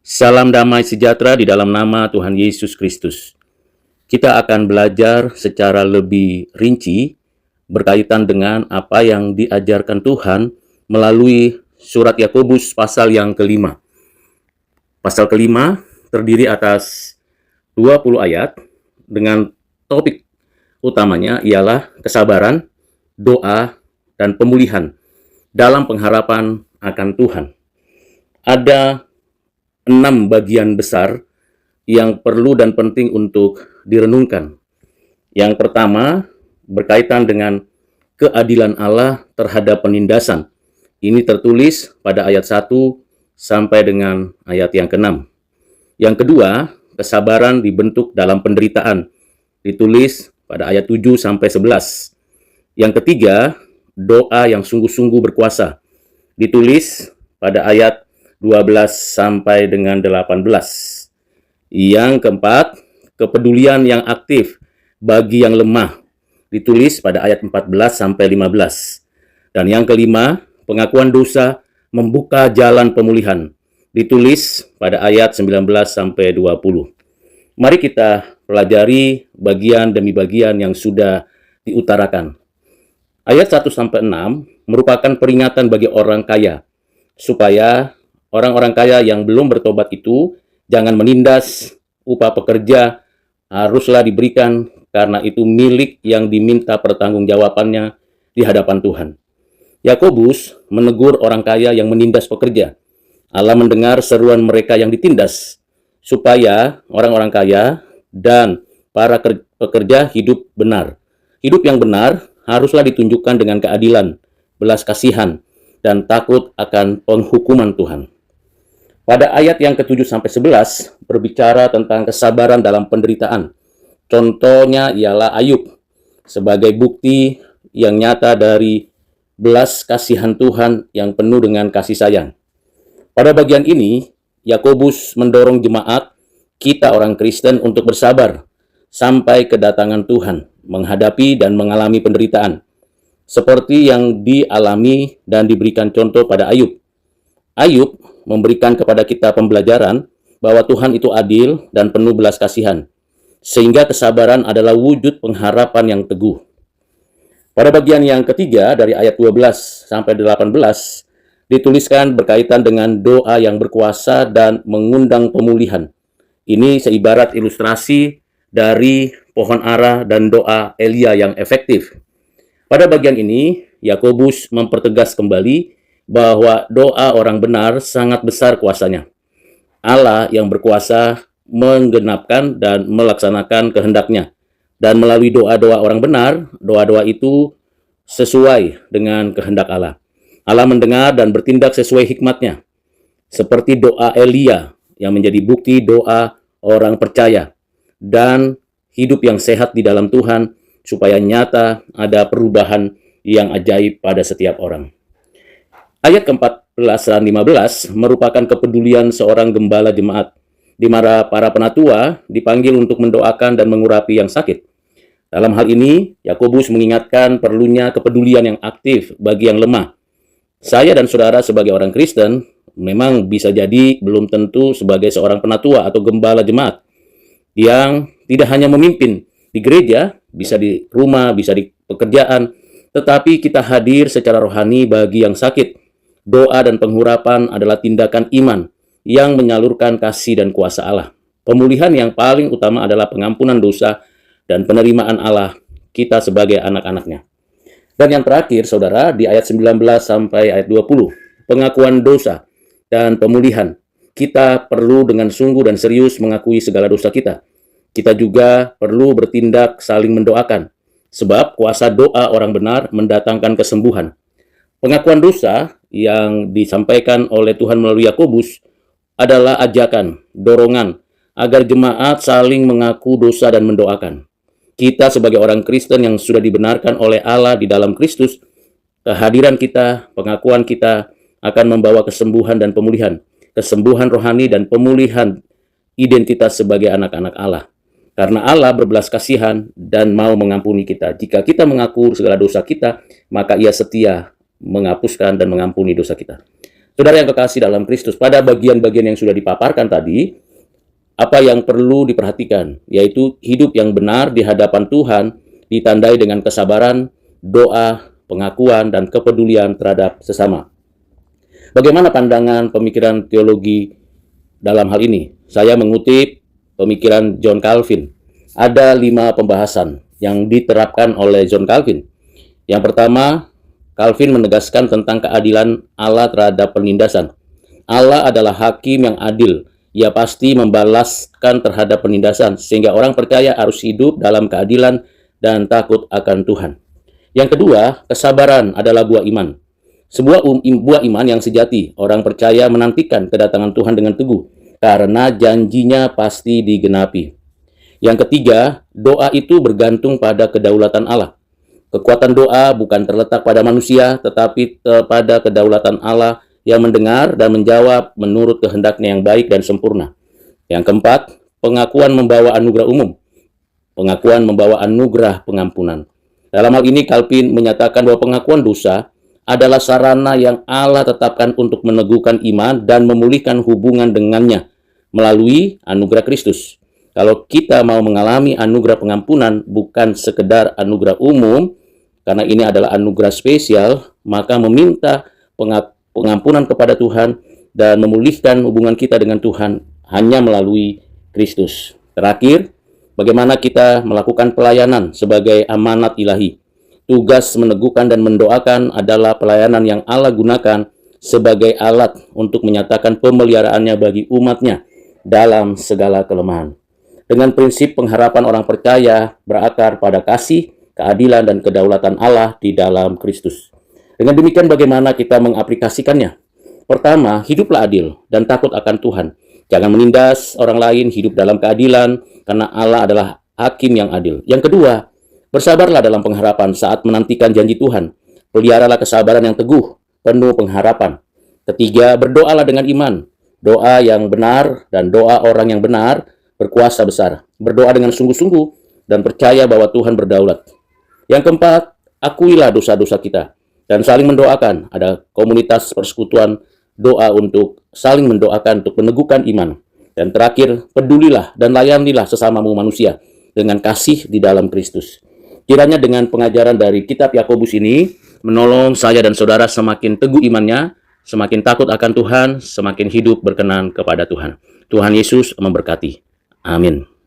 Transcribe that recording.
Salam damai sejahtera di dalam nama Tuhan Yesus Kristus. Kita akan belajar secara lebih rinci berkaitan dengan apa yang diajarkan Tuhan melalui surat Yakobus pasal yang kelima. Pasal kelima terdiri atas 20 ayat dengan topik utamanya ialah kesabaran, doa, dan pemulihan dalam pengharapan akan Tuhan. Ada 6 bagian besar yang perlu dan penting untuk direnungkan. Yang pertama berkaitan dengan keadilan Allah terhadap penindasan. Ini tertulis pada ayat 1 sampai dengan ayat yang ke-6. Yang kedua, kesabaran dibentuk dalam penderitaan. Ditulis pada ayat 7 sampai 11. Yang ketiga, doa yang sungguh-sungguh berkuasa. Ditulis pada ayat 12 sampai dengan 18. Yang keempat, kepedulian yang aktif bagi yang lemah. Ditulis pada ayat 14 sampai 15. Dan yang kelima, pengakuan dosa membuka jalan pemulihan. Ditulis pada ayat 19 sampai 20. Mari kita pelajari bagian demi bagian yang sudah diutarakan. Ayat 1 sampai 6 merupakan peringatan bagi orang kaya supaya orang-orang kaya yang belum bertobat itu jangan menindas upah pekerja, haruslah diberikan karena itu milik yang diminta pertanggungjawabannya di hadapan Tuhan. Yakobus menegur orang kaya yang menindas pekerja. Allah mendengar seruan mereka yang ditindas, supaya orang-orang kaya dan para pekerja hidup benar. Hidup yang benar haruslah ditunjukkan dengan keadilan, belas kasihan, dan takut akan penghukuman Tuhan. Pada ayat yang ke-7 sampai 11 berbicara tentang kesabaran dalam penderitaan. Contohnya ialah Ayub sebagai bukti yang nyata dari belas kasihan Tuhan yang penuh dengan kasih sayang. Pada bagian ini, Yakobus mendorong jemaat kita orang Kristen untuk bersabar sampai kedatangan Tuhan, menghadapi dan mengalami penderitaan seperti yang dialami dan diberikan contoh pada Ayub. Ayub memberikan kepada kita pembelajaran bahwa Tuhan itu adil dan penuh belas kasihan, sehingga kesabaran adalah wujud pengharapan yang teguh. Pada bagian yang ketiga dari ayat 12 sampai 18 dituliskan berkaitan dengan doa yang berkuasa dan mengundang pemulihan. Ini seibarat ilustrasi dari pohon ara dan doa Elia yang efektif. Pada bagian ini, Yakobus mempertegas kembali bahwa doa orang benar sangat besar kuasanya. Allah yang berkuasa menggenapkan dan melaksanakan kehendaknya. Dan melalui doa-doa orang benar, doa-doa itu sesuai dengan kehendak Allah. Allah mendengar dan bertindak sesuai hikmatnya. Seperti doa Elia yang menjadi bukti doa orang percaya. Dan hidup yang sehat di dalam Tuhan supaya nyata ada perubahan yang ajaib pada setiap orang. Ayat ke-14 dan 15 merupakan kepedulian seorang gembala jemaat, di mana para penatua dipanggil untuk mendoakan dan mengurapi yang sakit. Dalam hal ini, Yakobus mengingatkan perlunya kepedulian yang aktif bagi yang lemah. Saya dan saudara sebagai orang Kristen memang bisa jadi belum tentu sebagai seorang penatua atau gembala jemaat yang tidak hanya memimpin di gereja, bisa di rumah, bisa di pekerjaan, tetapi kita hadir secara rohani bagi yang sakit. Doa dan penghurapan adalah tindakan iman yang menyalurkan kasih dan kuasa Allah. Pemulihan yang paling utama adalah pengampunan dosa dan penerimaan Allah kita sebagai anak-anaknya. Dan yang terakhir, saudara, di ayat 19 sampai ayat 20, pengakuan dosa dan pemulihan. Kita perlu dengan sungguh dan serius mengakui segala dosa kita. Kita juga perlu bertindak saling mendoakan, sebab kuasa doa orang benar mendatangkan kesembuhan. Pengakuan dosa yang disampaikan oleh Tuhan melalui Yakobus adalah ajakan, dorongan, agar jemaat saling mengaku dosa dan mendoakan. Kita sebagai orang Kristen yang sudah dibenarkan oleh Allah di dalam Kristus, kehadiran kita, pengakuan kita akan membawa kesembuhan dan pemulihan, kesembuhan rohani dan pemulihan identitas sebagai anak-anak Allah. Karena Allah berbelas kasihan dan mau mengampuni kita. Jika kita mengaku segala dosa kita, maka Ia setia menghapuskan dan mengampuni dosa kita. Saudara yang kekasih dalam Kristus, pada bagian-bagian yang sudah dipaparkan tadi, apa yang perlu diperhatikan, yaitu hidup yang benar di hadapan Tuhan ditandai dengan kesabaran, doa, pengakuan, dan kepedulian terhadap sesama. Bagaimana pandangan pemikiran teologi dalam hal ini? Saya mengutip pemikiran John Calvin. Ada 5 pembahasan yang diterapkan oleh John Calvin. Yang pertama, Calvin menegaskan tentang keadilan Allah terhadap penindasan. Allah adalah hakim yang adil. Ia pasti membalaskan terhadap penindasan, sehingga orang percaya harus hidup dalam keadilan dan takut akan Tuhan. Yang kedua, kesabaran adalah buah iman. Sebuah buah iman yang sejati. Orang percaya menantikan kedatangan Tuhan dengan teguh, karena janjinya pasti digenapi. Yang ketiga, doa itu bergantung pada kedaulatan Allah. Kekuatan doa bukan terletak pada manusia, tetapi pada kedaulatan Allah yang mendengar dan menjawab menurut kehendaknya yang baik dan sempurna. Yang keempat, pengakuan membawa anugerah umum. Pengakuan membawa anugerah pengampunan. Dalam hal ini, Calvin menyatakan bahwa pengakuan dosa adalah sarana yang Allah tetapkan untuk meneguhkan iman dan memulihkan hubungan dengannya melalui anugerah Kristus. Kalau kita mau mengalami anugerah pengampunan, bukan sekedar anugerah umum, karena ini adalah anugerah spesial, maka meminta pengampunan kepada Tuhan dan memulihkan hubungan kita dengan Tuhan hanya melalui Kristus. Terakhir, bagaimana kita melakukan pelayanan sebagai amanat ilahi. Tugas meneguhkan dan mendoakan adalah pelayanan yang Allah gunakan sebagai alat untuk menyatakan pemeliharaannya bagi umatnya dalam segala kelemahan. Dengan prinsip pengharapan orang percaya berakar pada kasih, keadilan, dan kedaulatan Allah di dalam Kristus. Dengan demikian bagaimana kita mengaplikasikannya? Pertama, hiduplah adil dan takut akan Tuhan. Jangan menindas orang lain, hidup dalam keadilan, karena Allah adalah hakim yang adil. Yang kedua, bersabarlah dalam pengharapan saat menantikan janji Tuhan. Peliharalah kesabaran yang teguh, penuh pengharapan. Ketiga, berdoalah dengan iman. Doa yang benar dan doa orang yang benar berkuasa besar. Berdoa dengan sungguh-sungguh dan percaya bahwa Tuhan berdaulat. Yang keempat, akuilah dosa-dosa kita dan saling mendoakan. Ada komunitas persekutuan doa untuk saling mendoakan untuk meneguhkan iman. Dan terakhir, pedulilah dan layanilah sesamamu manusia dengan kasih di dalam Kristus. Kiranya dengan pengajaran dari kitab Yakobus ini menolong saya dan saudara semakin teguh imannya, semakin takut akan Tuhan, semakin hidup berkenan kepada Tuhan. Tuhan Yesus memberkati. Amin.